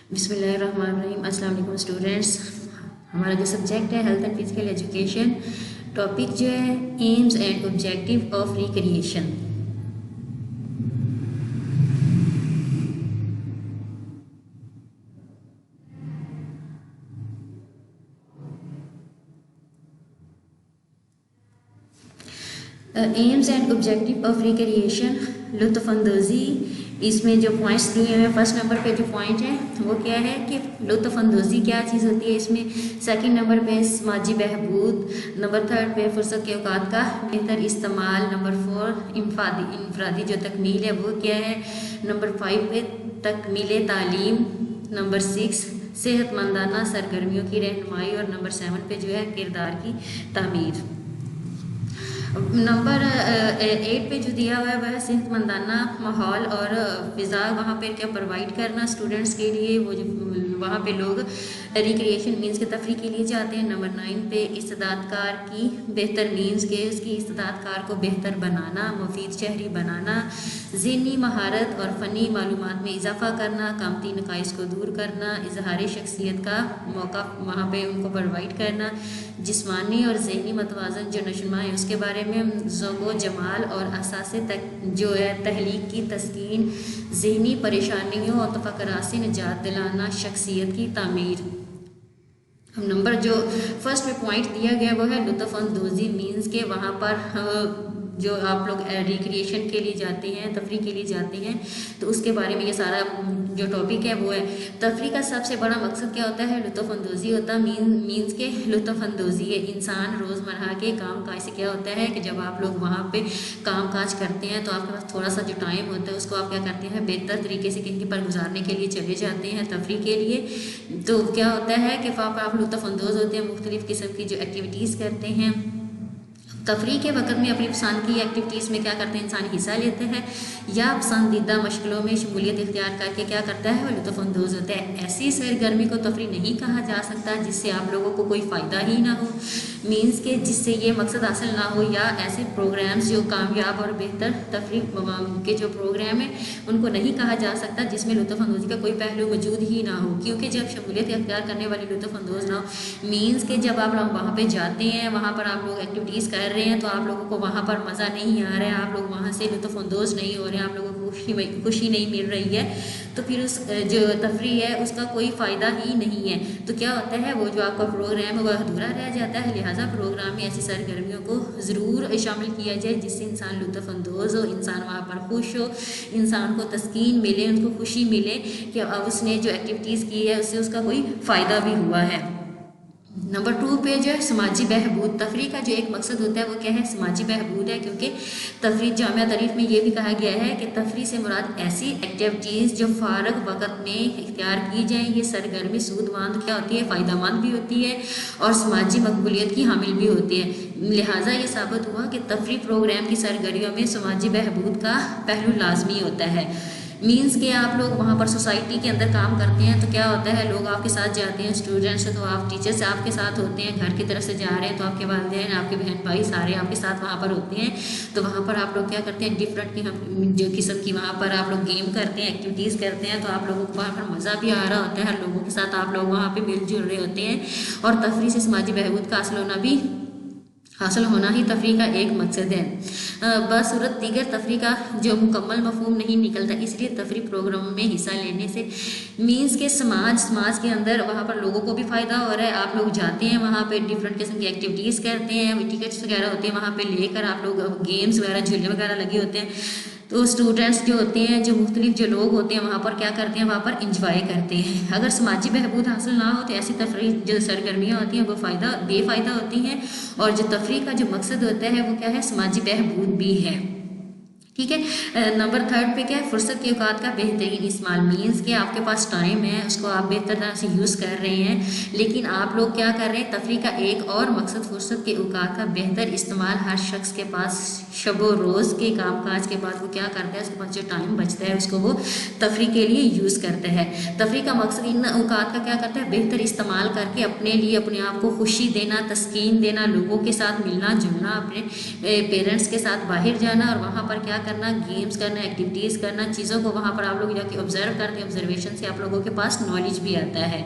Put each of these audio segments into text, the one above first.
बिस्मिल्लाहिर्रहमानिर्रहीम। अस्सलाम वालेकुम स्टूडेंट्स। हमारा जो सब्जेक्ट है health and physical education, topic जो है aims and objective of recreation. Aims and objective of recreation, लुत्फ़अंदोज़ी। इसमें जो पॉइंट्स दिए हैं, फर्स्ट नंबर पे जो पॉइंट है वो क्या है कि लुत्फ़अंदोज़ी क्या चीज़ होती है इसमें। सेकंड नंबर पे समाजी बहबूद। नंबर थर्ड पे फुर्सत के औकात का बेहतर इस्तेमाल। नंबर 4 इंफरादी जो तकमील है वो क्या है। नंबर 5 पे तकमील तालीम। नंबर 6 सेहतमंदाना सरगर्मियों की रहनुमाई। और नंबर 7 पे जो है किरदार की तामीर। नंबर 8 पे जो दिया हुआ है वह सेहतमंदाना माहौल और फ़िज़ा वहाँ पे क्या प्रोवाइड करना स्टूडेंट्स के लिए। वो जो वहाँ पे लोग रिक्रिएशन मीन्स के तफरी के लिए जाते हैं। नंबर 9 पे इस्तेदादकार की बेहतर मीन्स के उसकी इस्तेदादकार को बेहतर बनाना, मुफीद शहरी बनाना, ज़हनी महारत और फ़नी मालूमात में इजाफ़ा करना, कामती नकाइस को दूर करना, इजहार शख्सियत का मौका वहाँ पे उनको प्रोवाइड करना, जिस्मानी और ज़हनी मतवाज़न जो नशुमा है उसके बारे में, ज़ौक़ जमाल और असासे तक जो है तहलीक की तस्कीन, ज़हनी परेशानियों और तफक्कुरात से निजात दिलाना, शख्सियत की तामीर। नंबर जो फर्स्ट में पॉइंट दिया गया वो है लुत्फ़अंदोज़ी मीन्स के वहाँ पर जो आप लोग रिक्रिएशन के लिए जाते हैं, तफरी के लिए जाते हैं, तो उसके बारे में ये सारा जो टॉपिक है वो है। तफरी का सबसे बड़ा मकसद क्या होता है, लुत्फ़अंदोज़ी होता है। मीन्स के लुत्फ़अंदोज़ी है इंसान रोज़मर्रा के काम काज से क्या होता है कि जब आप लोग वहाँ पे काम काज करते हैं तो आपके पास थोड़ा सा जो टाइम होता है उसको आप क्या करते हैं बेहतर तरीके से कहीं पर गुजारने के लिए चले जाते हैं तफरी के लिए। तो क्या होता है कि वहाँ पर आप लुत्फ़अंदोज़ होते हैं, मुख्तलिफ़ किस्म की जो एक्टिविटीज़ करते हैं। तफरी के वक़्त में अपनी पसंद की एक्टिविटीज़ में क्या करते हैं इंसान हिस्सा लेते हैं या पसंदीदा मशगलों में शमूलियत इख्तियार करके क्या करता है वह लुत्फ़अंदोज़ होता है। ऐसी सरगर्मी को तफरी नहीं कहा जा सकता जिससे आप लोगों को कोई फ़ायदा ही ना हो, मीन्स के जिससे ये मकसद हासिल ना हो, या ऐसे प्रोग्राम्स जो कामयाब और बेहतर तफरी के जो प्रोग्राम है उनको नहीं कहा जा सकता जिसमें लुत्फ़अंदोज़ी का कोई पहलू मौजूद ही ना हो। क्योंकि जब शमूलियत इख्तियार करने वाले लुत्फ़अंदोज़ ना हो, मीन्स के जब आप लोग वहाँ पर जाते हैं, वहाँ पर आप लोग एक्टिविटीज़ कर रहे हैं तो आप लोगों को वहाँ पर मज़ा नहीं आ रहा है, आप लोग वहाँ से लुत्फ़अंदोज़ नहीं हो रहे हैं, आप लोगों को खुशी नहीं मिल रही है, तो फिर उस जो तफरी है उसका कोई फ़ायदा ही नहीं है। तो क्या होता है वो जो आपका प्रोग्राम है वह अधूरा रह जाता है। लिहाजा प्रोग्राम में ऐसी सरगर्मियों को ज़रूर शामिल किया जाए जिससे इंसान लुत्फ़अंदोज़ हो, इंसान वहाँ पर खुश हो, इंसान को तस्कीन मिले, उनको खुशी मिले कि अब उसने जो एक्टिविटीज़ की है उससे उसका कोई फ़ायदा भी हुआ है। नंबर 2 पे जो है समाजी बहबूद। तफरी का जो एक मकसद होता है वो क्या है, समाजी बहबूद है। क्योंकि तफरी जामिया तारीफ में ये भी कहा गया है कि तफरी से मुराद ऐसी एक्टिविटीज़ जो फ़ारग वक़्त में इख्तियार की जाएँ, ये सरगर्मी सूदमंद क्या होती है, फ़ायदेमंद भी होती है और समाजी मकबूलियत की हामिल भी होती है। लिहाजा ये साबित हुआ कि तफरी प्रोग्राम की सरगर्मियों में समाजी बहबूद का पहलू लाजमी होता है। मीन्स के आप लोग वहाँ पर सोसाइटी के अंदर काम करते हैं तो क्या होता है लोग आपके साथ जाते हैं, स्टूडेंट्स तो आप टीचर्स आपके साथ होते हैं, घर की तरफ से जा रहे हैं तो आपके वालिदैन, आपके बहन भाई सारे आपके साथ वहाँ पर होते हैं। तो वहाँ पर आप लोग क्या करते हैं डिफरेंट जो किस्म की वहाँ पर आप लोग गेम करते हैं, एक्टिविटीज़ करते हैं, तो आप लोगों को वहाँ पर मज़ा भी आ रहा होता है, हर लोगों के साथ आप लोग वहाँ पर मिलजुल रहे होते हैं। और तफरी से समाजी बहबूद का हासिल होना ही तफरी का एक मकसद है। बसूरत दीगर तफरी का जो मुकम्मल मफहूम नहीं निकलता, इसलिए तफरी प्रोग्राम में हिस्सा लेने से मीन्स के समाज के अंदर वहाँ पर लोगों को भी फ़ायदा हो रहा है। आप लोग जाते हैं वहाँ पे डिफरेंट किस्म की एक्टिविटीज़ करते हैं, टिकट्स वगैरह होते हैं वहाँ पे लेकर आप लोग गेम्स वगैरह झूले वगैरह लगे होते हैं, तो स्टूडेंट्स जो होते हैं जो मुख्तलिफ जो लोग होते हैं वहाँ पर क्या करते हैं वहाँ पर इंजॉय करते हैं। अगर समाजी बहबूद हासिल ना हो तो ऐसी तफरी जो सरगर्मियाँ होती हैं वो बेफ़ायदा होती हैं। और जो तफरी का जो मकसद होता है वो क्या है, समाजी बहबूद भी है। ठीक है। नंबर 3 पे क्या है, फुर्सत के औकात का बेहतरीन इस्तेमाल। मीन्स कि आपके पास टाइम है उसको आप बेहतर तरह से यूज़ कर रहे हैं, लेकिन आप लोग क्या कर रहे हैं, तफरी का एक और मकसद फुर्सत के औकात का बेहतर इस्तेमाल। हर शख्स के पास शबो रोज़ के काम काज के बाद वो क्या करता है, उसके पास जो टाइम बचता है उसको वो तफरी के लिए यूज़ करता है। तफरी का मकसद इन औकात का क्या करता है, बेहतर इस्तेमाल करके अपने लिए अपने आप को खुशी देना, तस्कीन देना, लोगों के साथ मिलना जुलना, अपने पेरेंट्स के साथ बाहर जाना और वहाँ पर क्या کرنا، گیمز کرنا، ایکٹیویٹیز کرنا، چیزوں کو وہاں پر آپ لوگ جا کے آبزرو کرتے ہیں، آبزرویشن سے آپ لوگوں کے پاس نالج بھی آتا ہے۔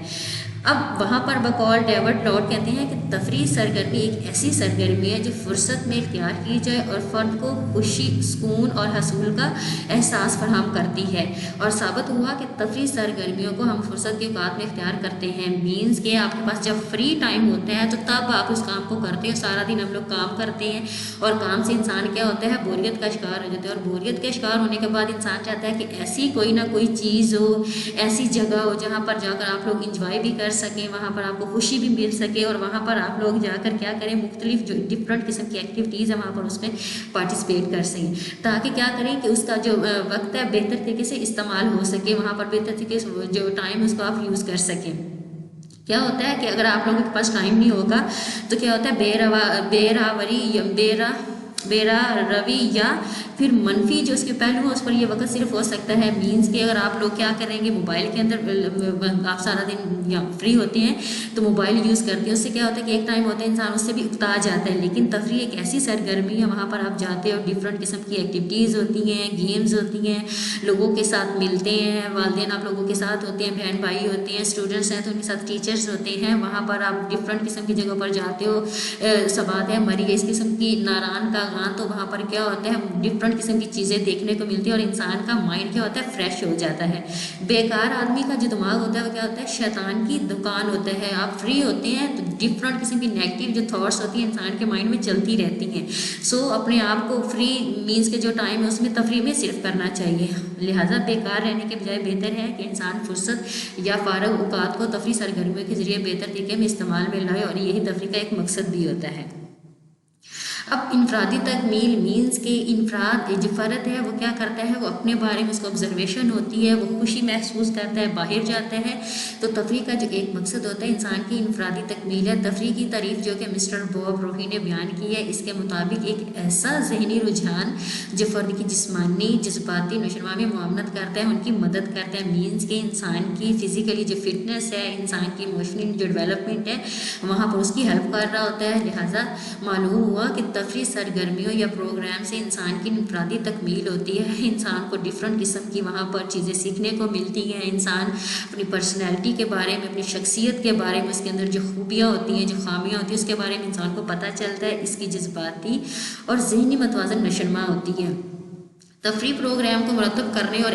اب وہاں پر بقول ڈیوڈ لاٹ کہتے ہیں کہ تفریح سرگرمی ایک ایسی سرگرمی ہے جو فرصت میں اختیار کی جائے اور فرد کو خوشی، سکون اور حصول کا احساس فراہم کرتی ہے، اور ثابت ہوا کہ تفریح سرگرمیوں کو ہم فرصت کے اوقات میں اختیار کرتے ہیں، مینس کہ آپ کے پاس جب فری ٹائم ہوتا ہے تو تب آپ اس کام کو کرتے ہیں۔ سارا دن ہم لوگ کام کرتے ہیں اور کام سے انسان کیا ہوتا ہے، بوریت کا شکار ہو جاتا ہے، اور بوریت کا شکار ہونے کے بعد انسان چاہتا ہے کہ ایسی کوئی نہ کوئی چیز ہو، ایسی جگہ ہو جہاں پر جا کر آپ لوگ انجوائے بھی کر سکیں، وہاں پر آپ کو خوشی بھی مل سکے، اور وہاں پر آپ لوگ جا کر کیا کریں، مختلف جو ڈفرینٹ قسم کی ایکٹیویٹیز ہیں وہاں پر اس میں پارٹیسپیٹ کر سکیں، تاکہ کیا کریں کہ اس کا جو وقت ہے بہتر طریقے سے استعمال ہو سکے، وہاں پر بہتر طریقے سے جو ٹائم اس کو آپ یوز کر سکیں۔ کیا ہوتا ہے کہ اگر آپ لوگوں کے پاس ٹائم نہیں ہوگا تو کیا ہوتا ہے، بے روی یا پھر منفی جو اس کے پہلو ہیں اس پر یہ وقت صرف ہو سکتا ہے، مینس کہ اگر آپ لوگ کیا کریں گے، موبائل کے اندر آپ سارا دن یا فری ہوتے ہیں تو موبائل یوز کرتے ہیں، اس سے کیا ہوتا ہے کہ ایک ٹائم ہوتا ہے انسان اس سے بھی اکتا جاتا ہے، لیکن تفریح ایک ایسی سرگرمی ہے وہاں پر آپ جاتے ہو، ڈفرینٹ قسم کی ایکٹیویٹیز ہوتی ہیں، گیمز ہوتی ہیں، لوگوں کے ساتھ ملتے ہیں، والدین آپ لوگوں کے ساتھ ہوتے ہیں، بہن بھائی ہوتے ہیں، اسٹوڈنٹس ہیں تو ان کے ساتھ ٹیچرز ہوتے ہیں، وہاں پر آپ ڈفرینٹ قسم کی جگہوں پر جاتے ہو، سبات ہے مری اس قسم کی ناران کا گان، تو وہاں پر کیا ہوتا ہے ڈفرینٹ قسم کی چیزیں دیکھنے کو ملتی ہے اور انسان کا مائنڈ کیا ہوتا ہے، فریش ہو جاتا ہے۔ بیکار آدمی کا جو دماغ ہوتا ہے وہ کیا ہوتا ہے، شیطان کی دکان ہوتا ہے، آپ فری ہوتے ہیں تو ڈفرینٹ قسم کی نیگیٹو جو تھاٹس ہوتی ہیں انسان کے مائنڈ میں چلتی رہتی ہیں، سو اپنے آپ کو فری مینس کے جو ٹائم ہے اس میں تفریح میں صرف کرنا چاہیے، لہٰذا بیکار رہنے کے بجائے بہتر ہے کہ انسان فرصت یا فارغ اوقات کو تفریح سرگرمیوں کے ذریعے بہتر طریقے میں استعمال میں لائے، اور یہی تفریح کا ایک مقصد بھی ہوتا ہے۔ اب انفرادی تکمیل مینس کے انفراد جو فرد ہے وہ کیا کرتا ہے، وہ اپنے بارے میں اس کو آبزرویشن ہوتی ہے، وہ خوشی محسوس کرتا ہے، باہر جاتا ہے، تو تفریح کا جو ایک مقصد ہوتا ہے انسان کی انفرادی تکمیل ہے۔ تفریح کی تعریف جو کہ مسٹر باب روہی نے بیان کی ہے، اس کے مطابق ایک ایسا ذہنی رجحان جو فرد کی جسمانی، جذباتی نشوونما میں معاونت کرتا ہے، ان کی مدد کرتا ہے، مینس کے انسان کی فزیکلی جو فٹنس ہے، انسان کی ایموشنل جو ڈیولپمنٹ ہے وہاں پر اس کی ہیلپ کر رہا ہوتا ہے، لہٰذا معلوم ہوا کہ تفریح سرگرمیوں یا پروگرام سے انسان کی انفرادی تکمیل ہوتی ہے، انسان کو ڈفرینٹ قسم کی وہاں پر چیزیں سیکھنے کو ملتی ہیں، انسان اپنی پرسنالٹی کے بارے میں، اپنی شخصیت کے بارے میں، اس کے اندر جو خوبیاں ہوتی ہیں، جو خامیاں ہوتی ہیں، اس کے بارے میں انسان کو پتہ چلتا ہے، اس کی جذباتی اور ذہنی متوازن نشوونما ہوتی ہے۔ تفریح پروگرام کو مرتب کرنے اور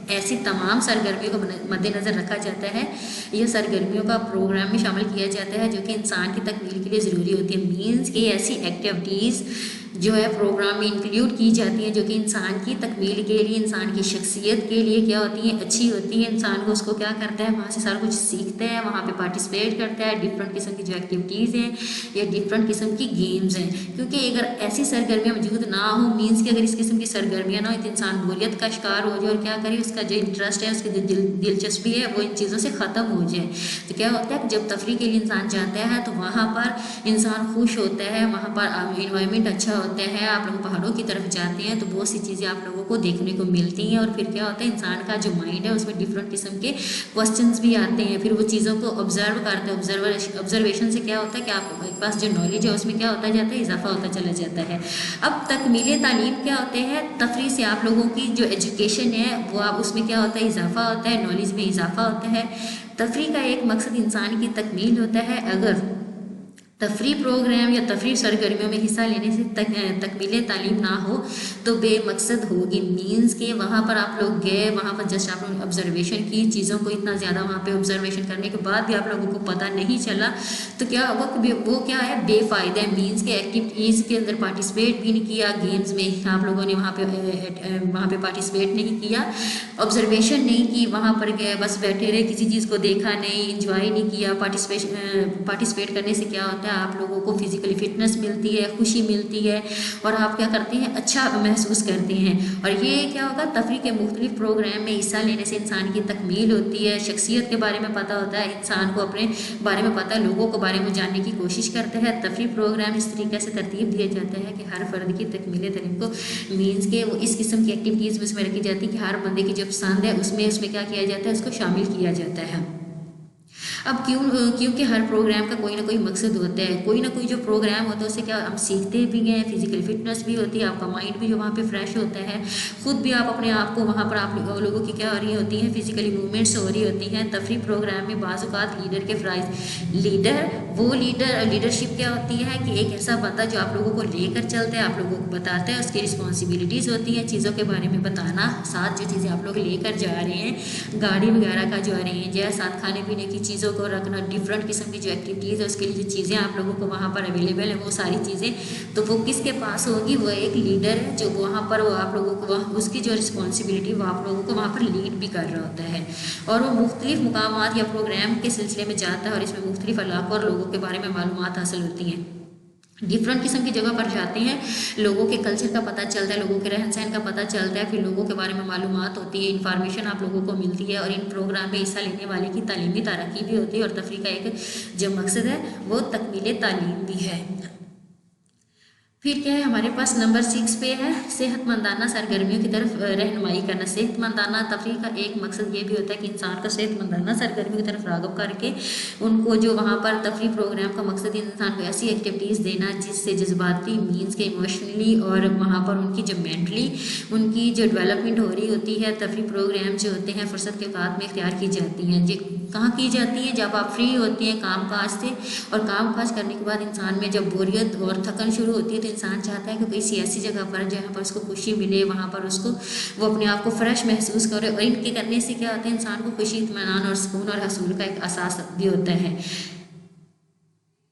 ایسی تمام سرگرمیوں کو مد نظر رکھا جاتا ہے، یہ سرگرمیوں کا پروگرام میں شامل کیا جاتا ہے جو کہ انسان کی تکمیل کے لیے ضروری ہوتی ہے، مینس کہ ایسی ایکٹیویٹیز جو ہے پروگرام میں انکلیوڈ کی جاتی ہیں جو کہ انسان کی تکمیل کے لیے، انسان کی شخصیت کے لیے کیا ہوتی ہیں، اچھی ہوتی ہیں، انسان کو اس کو کیا کرتا ہے، وہاں سے سارا کچھ سیکھتا ہے، وہاں پہ پارٹیسپیٹ کرتا ہے، ڈفرینٹ قسم کی جو ایکٹیویٹیز ہیں یا ڈفرینٹ قسم کی گیمز ہیں، کیونکہ اگر ایسی سرگرمیاں موجود نہ ہوں، مینس کہ اگر اس قسم کی سرگرمیاں نہ ہو تو انسان بوریت کا شکار ہو جائے اور کیا کرے، اس کا جو انٹرسٹ ہے، اس کی جو دلچسپی ہے وہ ان چیزوں سے ختم ہو جائے، تو کیا ہوتا ہے کہ جب تفریح کے لیے انسان جاتا ہے تو وہاں پر انسان خوش ہوتا ہے، وہاں پر انوائرمنٹ اچھا ہوتا ہے، آپ لوگ پہاڑوں کی طرف جاتے ہیں تو بہت سی چیزیں آپ لوگوں کو دیکھنے کو ملتی ہیں، اور پھر کیا ہوتا ہے انسان کا جو مائنڈ ہے اس میں ڈفرینٹ قسم کے کوسچنس بھی آتے ہیں، پھر وہ چیزوں کو آبزرو کرتے ہیں، آبزرویشن سے کیا ہوتا ہے کہ آپ کے پاس جو نالج ہے اس میں کیا ہوتا جاتا ہے، اضافہ ہوتا چلا جاتا ہے۔ اب تکمیل تعلیم کیا ہوتے ہیں، تفریح سے آپ لوگوں کی جو ایجوکیشن ہے وہ آپ اس میں کیا ہوتا ہے، اضافہ ہوتا ہے، نالج میں اضافہ ہوتا ہے۔ تفریح کا ایک مقصد انسان کی تکمیل ہوتا ہے، اگر تفریح پروگرام یا تفریح سرگرمیوں میں حصہ لینے سے تکمیل تعلیم نہ ہو تو بے مقصد ہوگی، مینس کہ وہاں پر آپ لوگ گئے، وہاں پر جسٹ آپ لوگوں نے آبزرویشن کی، چیزوں کو اتنا زیادہ وہاں پہ آبزرویشن کرنے کے بعد بھی آپ لوگوں کو پتہ نہیں چلا تو کیا وہ کیا ہے، بے فائدہ ہے، مینس کہ ایکٹیویٹیز کے اندر پارٹیسپیٹ بھی نہیں کیا، گیمز میں آپ لوگوں نے وہاں پہ پارٹیسپیٹ نہیں کیا، آبزرویشن نہیں کی، وہاں پر گئے بس بیٹھے رہے، کسی چیز کو دیکھا نہیں، انجوائے نہیں کیا۔ پارٹیسپیٹ کرنے سے کیا ہوتا ہے، آپ لوگوں کو فزیکلی فٹنس ملتی ہے، خوشی ملتی ہے، اور آپ کیا کرتے ہیں، اچھا محسوس کرتے ہیں، اور یہ کیا ہوگا، تفریح کے مختلف پروگرام میں حصہ لینے سے انسان کی تکمیل ہوتی ہے، شخصیت کے بارے میں پتہ ہوتا ہے، انسان کو اپنے بارے میں پتہ، لوگوں کے بارے میں جاننے کی کوشش کرتا ہے۔ تفریح پروگرام اس طریقے سے ترتیب دیا جاتا ہے کہ ہر فرد کی تکمیل تعلیم کو مینس کہ وہ اس قسم کی ایکٹیویٹیز اس میں رکھی جاتی ہے کہ ہر بندے کی جو پسند ہے اس میں کیا کیا جاتا ہے، اس کو شامل کیا جاتا ہے۔ अब क्योंकि हर प्रोग्राम का कोई ना कोई मकसद होता है, कोई ना कोई जो प्रोग्राम होता है उससे क्या हम सीखते भी हैं, फिजिकल फिटनेस भी होती है, आपका माइंड भी जो वहाँ पे फ्रेश होता है, खुद भी आप अपने आप को वहाँ पर आप लोगों की क्या हो रही होती हैं, फिजिकली मूवमेंट्स हो रही होती हैं। तफरी प्रोग्राम में बाज़ औक़ात लीडर के प्राइज लीडरशिप क्या होती है कि एक ऐसा बंदा जो आप लोगों को लेकर चलता है, आप लोगों को बताता है, उसकी रिस्पॉन्सिबिलिटीज़ होती हैं चीज़ों के बारे में बताना, साथ जो चीज़ें आप लोग लेकर जा रहे हैं, गाड़ी वगैरह का जो आ रही हैं, जैसे साथ खाने पीने की चीज़ों को रखना, डिफरेंट किस्म की जो एक्टिविटीज़ है उसके लिए जो चीज़ें आप लोगों को वहाँ पर अवेलेबल है, वो सारी चीज़ें तो वो किसके पास होगी, वो एक लीडर है जो वहाँ पर वो आप लोगों को उसकी जो रिस्पॉन्सिबिलिटी वो आप लोगों को वहाँ पर लीड भी कर रहा होता है। और वो मुख्तलिफ मुकामात या प्रोग्राम के सिलसिले में जाता है और इसमें मुख्तलिफ इलाक़ों और लोगों के बारे में मालूमात हासिल होती हैं। डिफरेंट किस्म की जगह पर जाते हैं, लोगों के कल्चर का पता चलता है, लोगों के रहन सहन का पता चलता है, फिर लोगों के बारे में मालूमात होती है, इन्फॉर्मेशन आप लोगों को मिलती है और इन प्रोग्राम में हिस्सा लेने वाले की तालीमी तरक्की भी होती है और तफरी का एक जो मकसद है वो तकमील तालीम भी है। फिर क्या है हमारे पास नंबर 6 पे है सेहतमंदाना सरगर्मियों की तरफ रहनुमाई करना। सेहतमंदाना तफरी का एक मकसद ये भी होता है कि इंसान को सेहतमंदाना सरगर्मियों की तरफ राग़िब करके उनको जो वहाँ पर तफरी प्रोग्राम का मकसद इंसान को ऐसी एक्टिविटीज़ देना जिससे जज्बाती मीन्स के इमोशनली और वहाँ पर उनकी जो मेंटली उनकी जो डेवलपमेंट हो रही होती है। तफरी प्रोग्राम जो होते हैं फ़ुर्सत के औक़ात में इख्तियार की जाती हैं, जो कहाँ की जाती हैं, जब आप फ्री होती हैं काम काज से, और काम काज करने के बाद इंसान में जब बोरियत और थकन शुरू होती है तो इंसान चाहता है कि कोई ऐसी जगह पर जहाँ पर उसको खुशी मिले, वहाँ पर उसको वो अपने आप को फ्रेश महसूस करे, और इनके करने से क्या होता है इंसान को खुशी, इत्मीनान और सुकून और हसूल का एक एहसास भी होता है,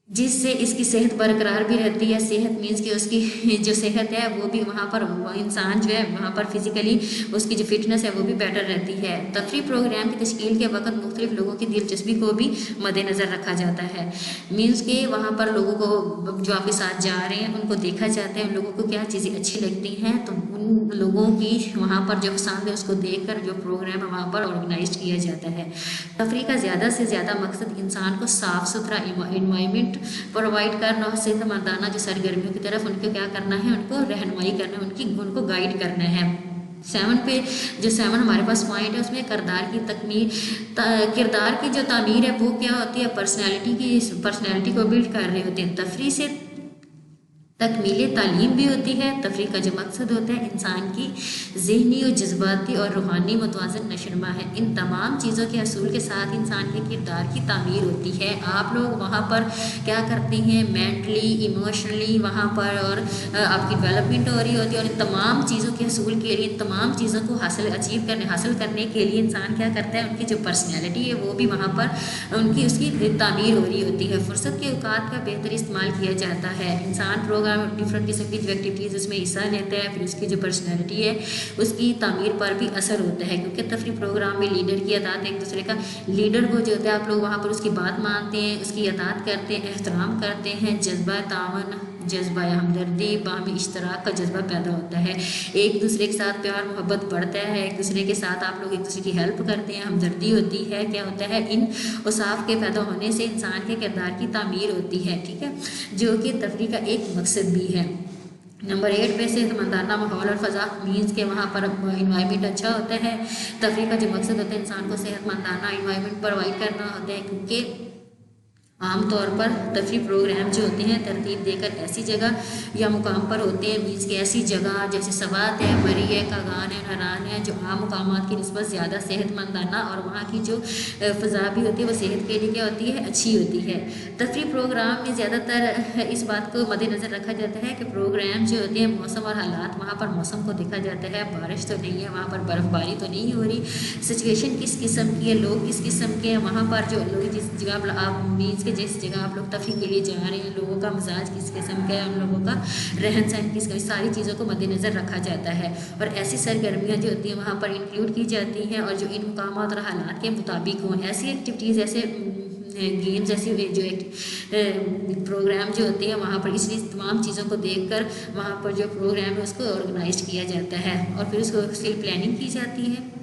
जिससे इसकी सेहत बरकरार भी रहती है। सेहत मीन्स कि उसकी जो सेहत है वो भी वहाँ पर इंसान जो है वहाँ पर फिज़िकली उसकी जो फिटनेस है वो भी बेटर रहती है। तफरी प्रोग्राम की तश्कील के वक्त मुख्तलिफ लोगों की दिलचस्पी को भी मद्देनज़र रखा जाता है। मीन्स कि वहाँ पर लोगों को जो आपके साथ जा रहे हैं उनको देखा जाता है, उन लोगों को क्या चीज़ें अच्छी लगती हैं, तो उन लोगों की वहाँ पर जो पसंद है उसको देख कर जो प्रोग्राम है वहाँ पर ऑर्गेनाइज किया जाता है। तफरी का ज़्यादा से ज़्यादा मकसद इंसान को साफ़ सुथरा इन्वायरमेंट प्रोवाइड करना, सेहतमंदाना जो सरगर्मियों की तरफ उनको क्या करना है, उनको रहनुमाई करना है, उनको गाइड करना है। 7 पे जो 7 हमारे पास पॉइंट है उसमें किरदार की जो तामीर है वो क्या होती है, पर्सनैलिटी को बिल्ड कर रहे होते हैं। तफरी से तकमील तालीम भी होती है। तफरी का जो मकसद होता है इंसान की ज़हनी और जज्बाती और रूहानी मुतवाज़न नशोनुमा है। इन तमाम चीज़ों के असूल के साथ इंसान के किरदार की तामीर होती है। आप लोग वहाँ पर क्या करते हैं, मेंटली इमोशनली वहाँ पर और आपकी डेवलपमेंट हो रही होती है, और इन तमाम चीज़ों के असूल के लिए, इन तमाम चीज़ों को हासिल करने के लिए इंसान क्या करता है, उनकी जो पर्सनैलिटी है वो भी वहाँ पर उसकी तामीर हो रही होती है। फ़ुर्सत के औकात का बेहतर इस्तेमाल किया जाता है। इंसान डिफरेंट किस्म की जो एक्टिविटीज़ उसमें हिस्सा लेता है, फिर उसकी जो पर्सनैलिटी है उसकी तामीर पर भी असर होता है, क्योंकि तफरी प्रोग्राम में लीडर की अतात एक दूसरे का लीडर को जो होता है आप लोग वहाँ पर उसकी बात मानते हैं, उसकी अतात करते हैं, एहतराम करते हैं, जज्बा तावन, जज्बा हमदर्दी, बाहमी इश्तराक का जज्बा पैदा होता है, एक दूसरे के साथ प्यार मोहब्बत बढ़ता है, एक दूसरे के साथ आप लोग एक दूसरे की हेल्प करते हैं, हमदर्दी होती है। क्या होता है, इन औसाफ के पैदा होने से इंसान के किरदार की तामीर होती है, ठीक है, जो कि तफरी का एक मकसद भी है। नंबर 8 पे सेहतमंदाना माहौल और फ़ज़ा मीन्स के वहाँ पर इन्वायरमेंट अच्छा होता है। तफरी का जो मकसद होता है इंसान को सेहतमंदाना इन्वायरमेंट प्रोवाइड करना होता है, क्योंकि आमतौर पर तफरी प्रोग्राम जो होते हैं तरतीब देकर ऐसी जगह या मुकाम पर होते हैं, मीन्स की ऐसी जगह जैसे सवात है, मरी है, कागान है, नरान है, जो आम मुकामात की निस्बत ज़्यादा सेहतमंदाना और वहाँ की जो फ़ज़ा भी होती है वो सेहत के लिए क्या होती है, अच्छी होती है। तफरी प्रोग्राम में ज़्यादातर इस बात को मद्देनज़र रखा जाता है कि प्रोग्राम जो होते हैं मौसम और हालात, वहाँ पर मौसम को देखा जाता है, बारिश तो नहीं है, वहाँ पर बर्फ़बारी तो नहीं हो रही, सिचुएशन किस किस्म की है, लोग किस किस्म के हैं, वहाँ पर जो लोग जिस जगह आप मीन्स कि जिस जगह आप लोग तफरी के लिए जा रहे हैं, लोगों का मिजाज किस किस्म का है, उन लोगों का रहन सहन किस, सारी चीज़ों को मद्देनज़र रखा जाता है। और ऐसी सरगर्मियाँ जो होती हैं वहाँ पर इंक्लूड की जाती हैं और जो इन मुकामात और हालात के मुताबिक हों, ऐसी एक्टिविटीज़, ऐसे गेम्स, ऐसी जो प्रोग्राम जो होते हैं वहाँ पर, इसलिए तमाम चीज़ों को देखकर वहाँ पर जो प्रोग्राम है उसको ऑर्गेनाइज किया जाता है और फिर उसको उसकी प्लानिंग की जाती है।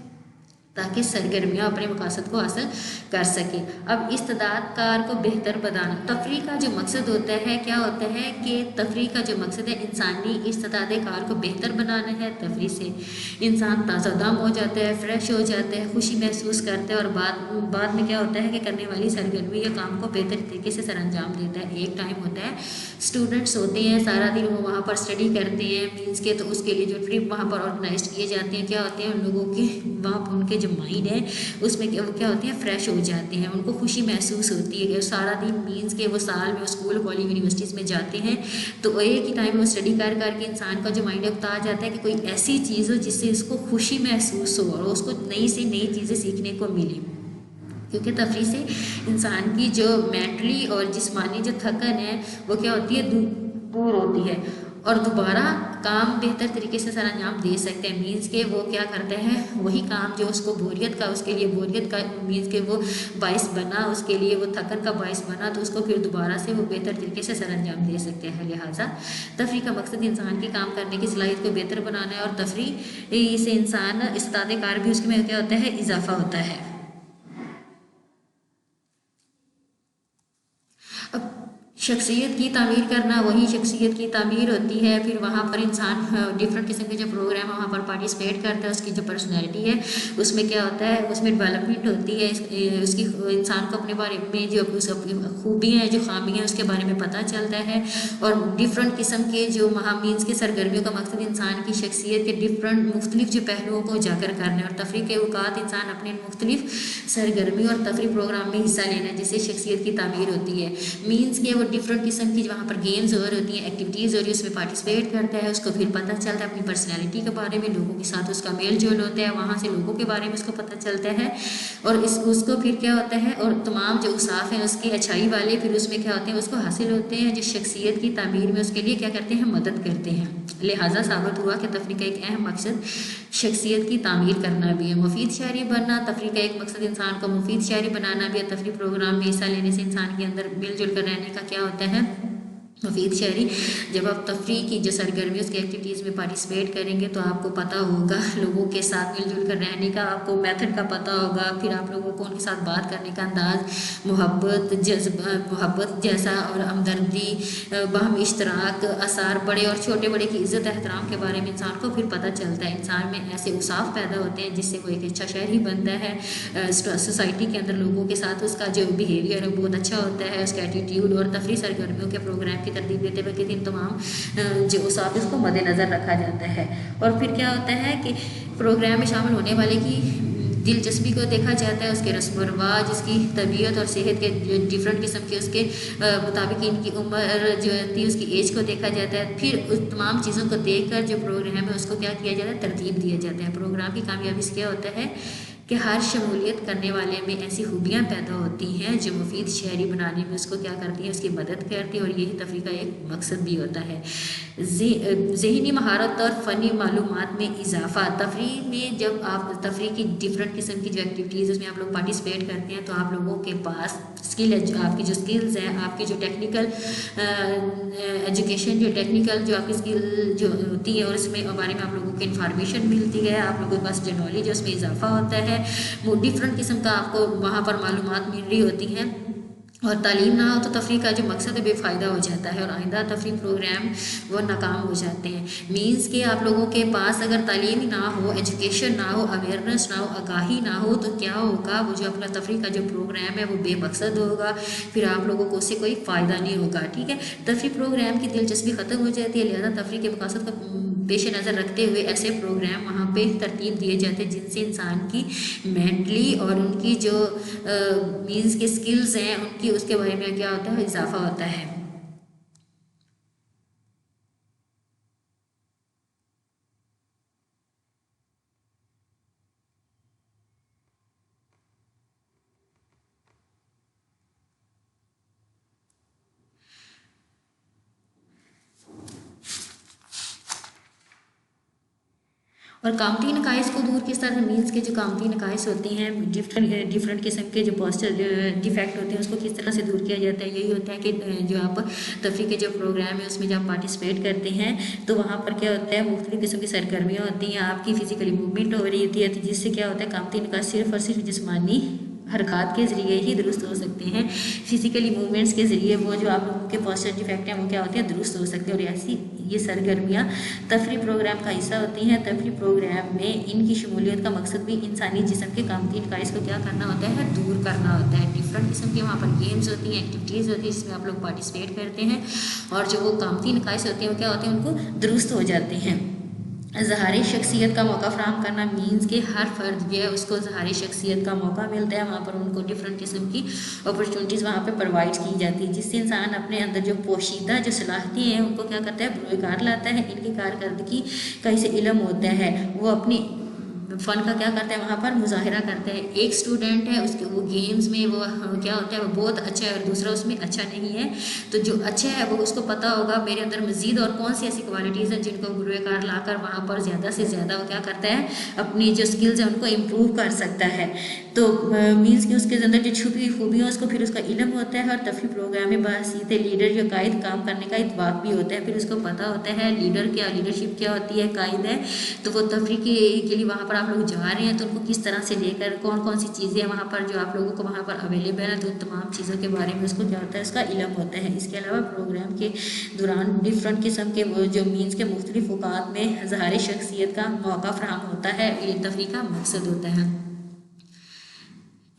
ताकि सरगर्मियाँ अपने मकसद को हासिल कर सके। अब इस्तेदाद कार को बेहतर बनाना, तफरीह का जो मकसद होता है क्या होता है कि तफरीह का जो मकसद है इंसानी इस्तेदाद कार को बेहतर बनाना है। तफरीह से इंसान ताज़ादम हो जाता है, फ्रेश हो जाता है, खुशी महसूस करता है और बाद में क्या होता है कि करने वाली सरगर्मी या काम को बेहतर तरीके से सर अंजाम देता है। एक टाइम होता है स्टूडेंट्स होते हैं सारा दिन वो वहाँ पर स्टडी करते हैं मीन्स के, तो उसके लिए जो ट्रिप वहाँ पर ऑर्गेनाइज किए जाते हैं क्या होते हैं उन लोगों के वहाँ पर उनके जो माइंड है उसमें क्या होते हैं फ्रेश हो जाते हैं, उनको खुशी महसूस होती है कि सारा दिन मीन्स के वो साल में स्कूल कॉलेज यूनिवर्सिटीज़ में जाते हैं तो एक ही टाइम वो स्टडी कर के इंसान का जो माइंड है उतार जाता है कि कोई ऐसी चीज़ हो जिससे उसको खुशी महसूस हो और उसको नई से नई चीज़ें सीखने को मिले। क्योंकि तफरीह से इंसान की जो मेंटली और जिस्मानी जो थकन है वो क्या होती है दूर होती है और दोबारा काम बेहतर तरीके से सर अंजाम दे सकते हैं। मीन्स के वो क्या करते हैं वही काम जो उसको बोरियत का उसके लिए बोरियत का मीन्स के वो बाइस बना उसके लिए वो थकन का बाइस बना तो उसको फिर दोबारा से वो बेहतर तरीके से सर अंजाम दे सकते हैं। लिहाजा तफरीह का मकसद इंसान की काम करने की सलाहियत को बेहतर बनाना है और तफरीह से इंसान इस्तेदाद कार भी उसमें क्या होता है इजाफा होता है। अब शख्सियत की तामीर करना वही शख्सियत की तामीर होती है। फिर वहाँ पर इंसान डिफरेंट किस्म के जो प्रोग्राम है वहाँ पर पार्टिसिपेट करता है, उसकी जो पर्सनैलिटी है उसमें क्या होता है उसमें डेवलपमेंट होती है, उसकी इंसान को अपने बारे में जो उसकी खूबियाँ हैं जो खामियाँ हैं उसके बारे में पता चलता है। और डिफरेंट किस्म के जो वहाँ मीन्स के सरगर्मियों का मकसद इंसान की शख्सियत के डिफरेंट मुख्तलिफ जो पहलुओं को उजागर करना है और तफरीह के औकात इंसान अपने मुख्तलिफ सरगर्मी और तफरीह प्रोग्राम में हिस्सा लेना है जिससे शख्सियत की तामीर होती है। मीन्स के वो डिफरेंट किस्म की वहाँ पर गेम्स और होती हैं एक्टिविटीज़ हो रही है उसमें पार्टिसिपेट करता है, उसको फिर पता चलता है अपनी पर्सनैलिटी के बारे में, लोगों के साथ उसका मेल जोल होता है, वहाँ से लोगों के बारे में उसको पता चलता है और उसको फिर क्या होता है और तमाम जो उसाफ हैं उसकी अच्छाई वाले फिर उसमें क्या होते हैं उसको हासिल होते हैं जो शख्सियत की तामीर में उसके लिए क्या करते हैं मदद करते हैं। लिहाजा साबित हुआ कि तफरीह का एक अहम मकसद शख्सियत की तामीर करना भी है। मुफीद शायरी बनना, तफरीह का एक मकसद इंसान को मुफीद शायरी बनाना भी है। तफरीह प्रोग्राम में हिस्सा लेने से इंसान के अंदर मिलजुल कर रहने का क्या होता है मुफीद शायरी। जब आप तफरीह की जो सरगर्मी उसकी एक्टिविटीज़ में पार्टिसिपेट करेंगे तो आपको पता होगा लोगों के साथ मिलजुल कर रहने का, आपको मेथड का पता होगा, फिर आप लोगों को उनके साथ बात करने का अंदाज़, मोहब्बत जैसा और हमदर्दी, बाहम इश्तराक, आसार, बड़े और छोटे बड़े की इज़्ज़त एहतराम के बारे में इंसान को फिर पता चलता है। इंसान में ऐसे उसाफ पैदा होते हैं जिससे वो एक अच्छा शहरी बनता है, सोसाइटी के अंदर लोगों के साथ उसका जो बिहेवियर है बहुत अच्छा होता है, उसका एटीट्यूड और तफरीह सरगर्मियों के प्रोग्राम की तरतीब देते वक्त इन तमाम जो उसाफ उसको मद्देनज़र रखा जाता है। और फिर क्या होता है कि प्रोग्राम में शामिल होने वाले की दिलचस्पी को देखा जाता है, उसके रस्म व रिवाज, उसकी तबीयत और सेहत के जो डिफरेंट किस्म के उसके मुताबिक इनकी उम्र जो थी उसकी एज को देखा जाता है। फिर उस तमाम चीज़ों को देख कर जो प्रोग्राम है उसको क्या किया जाता है तरतीब दिया जाता है। प्रोग्राम की कामयाबी से क्या होता है कि हर शमूलियत करने वाले में ऐसी खूबियाँ पैदा होती हैं जो मुफीद शहरी बनाने में उसको क्या करती हैं उसकी मदद करती है और यही तफरीह का एक मकसद भी होता है। ज़हनी महारत और फ़नी मालूमात में इजाफ़ा, तफरीह में जब आप तफरीह की डिफरेंट किस्म की जो एक्टिविटीज़ उसमें आप लोग पार्टिसिपेट करते हैं तो आप लोगों के पास स्किल है, जो आपकी जो स्किल्स हैं, आपकी जो टेक्निकल एजुकेशन, जो टेक्निकल जो आपकी स्किल जो होती है और इसमें बारे में आप लोगों को इन्फॉर्मेशन मिलती है, आप लोगों के पास जो नॉलेज है उसमें इजाफा होता है, वो डिफरेंट किस्म का आपको वहाँ पर मालूमात मिल रही होती हैं। और तालीम ना हो तो तफरीह का जो मकसद है बेफ़ायदा हो जाता है और आइंदा तफरीह प्रोग्राम वो नाकाम हो जाते हैं। मीन्स कि आप लोगों के पास अगर तालीम ना हो, एजुकेशन ना हो, अवेयरनेस ना हो, आगाही ना हो तो क्या होगा, वो जो अपना तफरीह का जो प्रोग्राम है वो बेमकसद होगा, फिर आप लोगों को उससे कोई फ़ायदा नहीं होगा। ठीक है, तफरीह प्रोग्राम की दिलचस्पी ख़त्म हो जाती है। लिहाजा तफरीह के मकसद का पेश नज़र रखते हुए ऐसे प्रोग्राम वहाँ पे तरतीब दिए जाते हैं जिनसे इंसान की मेंटली और उनकी जो मीन्स के स्किल्स हैं उनकी उसके बारे में क्या होता है इजाफा होता है। और कामती नकाइस को दूर किस तरह मीन्स के जो कामती नकाइस होते हैं, डिफरेंट किस्म के जो पोस्चर डिफेक्ट होते हैं, उसको किस तरह से दूर किया जाता है। यही होता है कि जो आप तफरीह के जो प्रोग्राम है उसमें जब आप पार्टिसिपेट करते हैं तो वहाँ पर क्या होता है, मुख्तलिफ किस्म की सरगर्मियाँ होती हैं, आपकी फिजिकली मूवमेंट हो रही होती है, जिससे क्या होता है कामती नकाइस सिर्फ और सिर्फ जिस्मानी हरकत के ज़रिए ही दुरुस्त हो सकते हैं। फिजिकली मूवमेंट्स के ज़रिए वो जो आप लोगों के पोस्चर डिफेक्ट हैं वो क्या होते हैं, दुरुस्त हो सकते हैं। और ऐसी ये सरगर्मियाँ तफरीह प्रोग्राम का हिस्सा होती हैं। तफरीह प्रोग्राम में इनकी शमूलियत का मकसद भी इंसानी जिस्म के कामती नकाइस को क्या करना होता है, दूर करना होता है। डिफरेंट किस्म के वहाँ पर गेम्स होती हैं, एक्टिविटीज़ होती हैं, जिसमें आप लोग पार्टिसिपेट करते हैं और जो वो कामती नकाइस होते हैं वो क्या होते हैं, उनको दुरुस्त हो जाते हैं। ज़हारी शख्सियत का मौका फ़राहम करना मीन्स के हर फ़र्द जो है उसको ज़हारी शख्सियत का मौका मिलता है, वहाँ पर उनको डिफरेंट किस्म की अपॉर्चुनिटीज़ वहाँ पे प्रोवाइड की जाती है, जिससे इंसान अपने अंदर जो पोशीदा जो सलाहियतें हैं उनको क्या करता है, बरोकार लाता है। इनकी कारकर्दगी का इसे इल्म होता है, वो अपनी फ़न का क्या करता है, वहाँ पर मुजाहिरा करता है। एक स्टूडेंट है उसके वो गेम्स में वो क्या होता है, वो बहुत अच्छा है और दूसरा उसमें अच्छा नहीं है, तो जो अच्छा है वो उसको पता होगा मेरे अंदर मज़ीद और कौन सी ऐसी क्वालिटीज़ हैं जिनको गुरुकार लाकर वहाँ पर ज़्यादा से ज़्यादा वो क्या करता है, अपनी जो स्किल्स हैं उनको इम्प्रूव कर सकता है। तो मीन्स कि उसके अंदर जो छुपी खूबियाँ उसको फिर उसका इल्म होता है। और तफरीह प्रोग्राम में बासीत लीडर या कायद काम करने का इत्फाक भी होता है, फिर उसको पता होता है लीडरशिप क्या होती है, कायद है। तो वो तफरीह के लिए वहाँ पर आप लोग जा रहे हैं तो उनको किस तरह से लेकर कौन कौन सी चीज़ें हैं वहाँ पर जो आप लोगों को वहाँ पर अवेलेबल है, तो तमाम चीज़ों के बारे में उसको क्या होता है, उसका इल्म होता है। इसके अलावा प्रोग्राम के दौरान डिफरेंट किस्म के वो जो मीन्स के मुख्तलिफ औकात में ज़हारी शख्सियत का मौका फ़राहम होता है, ये तफरीह का मकसद होता है।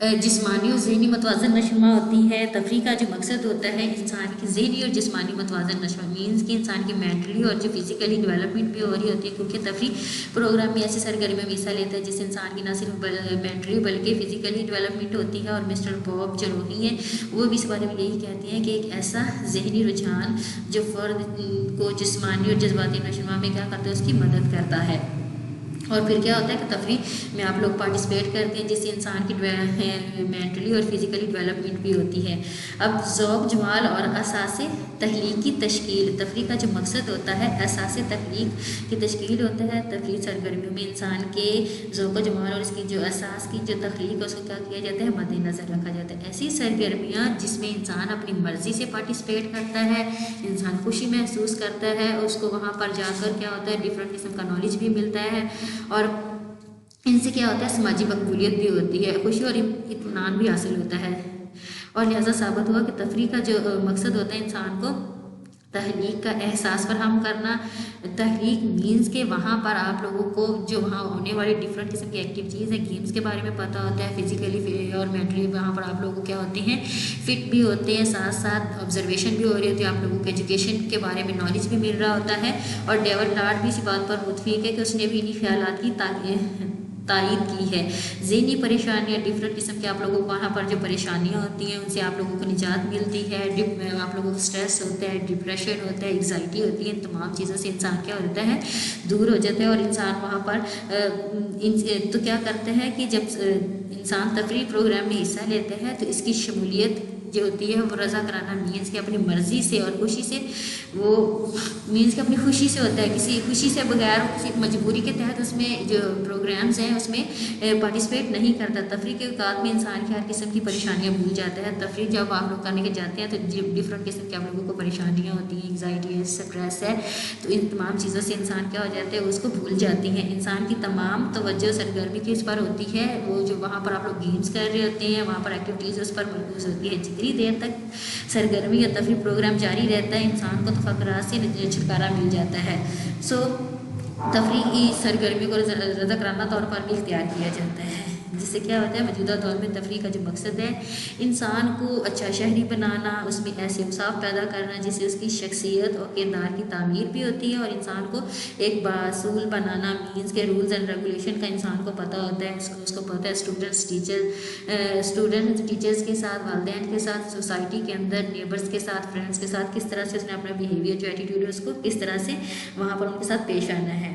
जिस्मानी और ज़हनी मतवाज़न नशोनुमा होती है। तफरीह का जो मकसद होता है इंसान की ज़हनी और जिस्मानी मतवाज़न नशोनुमा मीन्स कि इंसान की मेंटली और जो फिज़िकली डेवलपमेंट भी हो रही होती है, क्योंकि तफरीह प्रोग्राम में ऐसी सरगर्मी में हिस्सा लेता है जिससे इंसान की न सिर्फ मेंटली बल्कि फ़िज़िकली डेवलपमेंट होती है। और मिस्टर बॉब जो रोही हैं वो भी इस बारे में यही कहते हैं कि एक ऐसा ज़हनी रुझान जो फ़र्द को जिस्मानी और जज्बाती नशोनुमा में क्या करता है, उसकी मदद करता है। और फिर क्या होता है कि तफरीह में आप लोग पार्टिसिपेट करते हैं जिससे इंसान की मेंटली और फिज़िकली डेवलपमेंट भी होती है। अब ज़ौक़ जमाल और असास तख्लीक की तश्कील, तफरीह का जो मकसद होता है असास तख्लीक की तश्कील होता है। तफरीह सरगर्मियों में इंसान के ज़ौक़ जमाल और इसकी जो असास की जो तख्लीक है उसको क्या किया जाता है, मद्देनज़र रखा जाता है। ऐसी सरगर्मियाँ जिसमें इंसान अपनी मर्ज़ी से पार्टिसिपेट करता है, इंसान खुशी महसूस करता है, उसको वहाँ पर जाकर क्या होता है, डिफरेंट किस्म का नॉलेज भी मिलता है और इनसे क्या होता है, समाजी मकबूलियत भी होती है, खुशी और इत्मीनान भी हासिल होता है। और लिहाजा साबित हुआ कि तफरीह का जो मकसद होता है इंसान को तहलीक का एहसास फराहम करना। तहलीक मीन्स के वहाँ पर आप लोगों को जो वहाँ होने वाली डिफरेंट किस्म की एक्टिविटीज़ है, गेम्स के बारे में पता होता है, फिजिकली और मेंटली वहाँ पर आप लोगों को क्या होते हैं, फिट भी होते हैं, साथ साथ ऑब्जर्वेशन भी हो रही होती है, आप लोगों को एजुकेशन के बारे में नॉलेज भी मिल रहा होता है। और डेविड लार्ड भी इसी बात पर मुतफिक है कि उसने भी इन्हीं ख्यालात की तायद की है। ज़हनी परेशानियाँ डिफरेंट किस्म के आप लोगों को वहाँ पर जो परेशानियाँ होती हैं उनसे आप लोगों को निजात मिलती है। आप लोगों को स्ट्रेस होता है, डिप्रेशन होता है, एग्जाइटी होती है, इन तमाम चीज़ों से इंसान क्या होता है, दूर हो जाता है। और इंसान वहाँ पर तो क्या करते हैं कि जब इंसान तफरीह प्रोग्राम में हिस्सा लेते हैं तो इसकी शमूलियत जो होती है वो रज़ा कराना मीन्स कि अपनी मर्ज़ी से और खुशी से, वो मीन्स कि अपनी खुशी से होता है, किसी खुशी से बगैर किसी मजबूरी के तहत उसमें जो प्रोग्राम्स हैं उसमें पार्टिसिपेट नहीं करता। तफरीह के औकात में इंसान की हर किस्म की परेशानियाँ भूल जाता है। तफरीह जब आप लोग करने के जाते हैं तो डिफरेंट किस्म के आप लोगों को परेशानियाँ होती हैं, एग्जाइटी है, स्ट्रेस है, तो इन तमाम चीज़ों से इंसान क्या हो जाता है, उसको भूल जाती हैं। इंसान की तमाम तवज्जो सरगर्मी किस पर होती है, वो जो वहाँ पर आप लोग गेम्स कर रहे होते हैं, वहाँ पर एक्टिविटीज़ उस पर मरकूज़ होती है। जितनी देर तक सरगर्मी या तफरीह प्रोग्राम जारी रहता है इंसान को तफक्कुरात से छुटकारा मिल जाता है। तफरीही सरगर्मी को रज़ा कराना तौर पर भी इख्तियार किया जाता है, जिससे क्या होता है, मौजूदा दौर में तफरीह का जो मकसद है इंसान को अच्छा शहरी बनाना, उसमें ऐसे इंसाफ पैदा करना जिससे उसकी शख्सियत और किरदार की तामीर भी होती है, और इंसान को एक बासूल बनाना मीन्स के रूल्स एंड रेगुलेशन का इंसान को पता होता है। उसको पता है स्टूडेंट्स टीचर्स के साथ, वालिदैन के साथ, सोसाइटी के अंदर नेबर्स के साथ, फ्रेंड्स के साथ किस तरह से उसने अपना बिहेवियर जो एटीट्यूड है उसको किस तरह से वहाँ पर उनके साथ पेश आना है।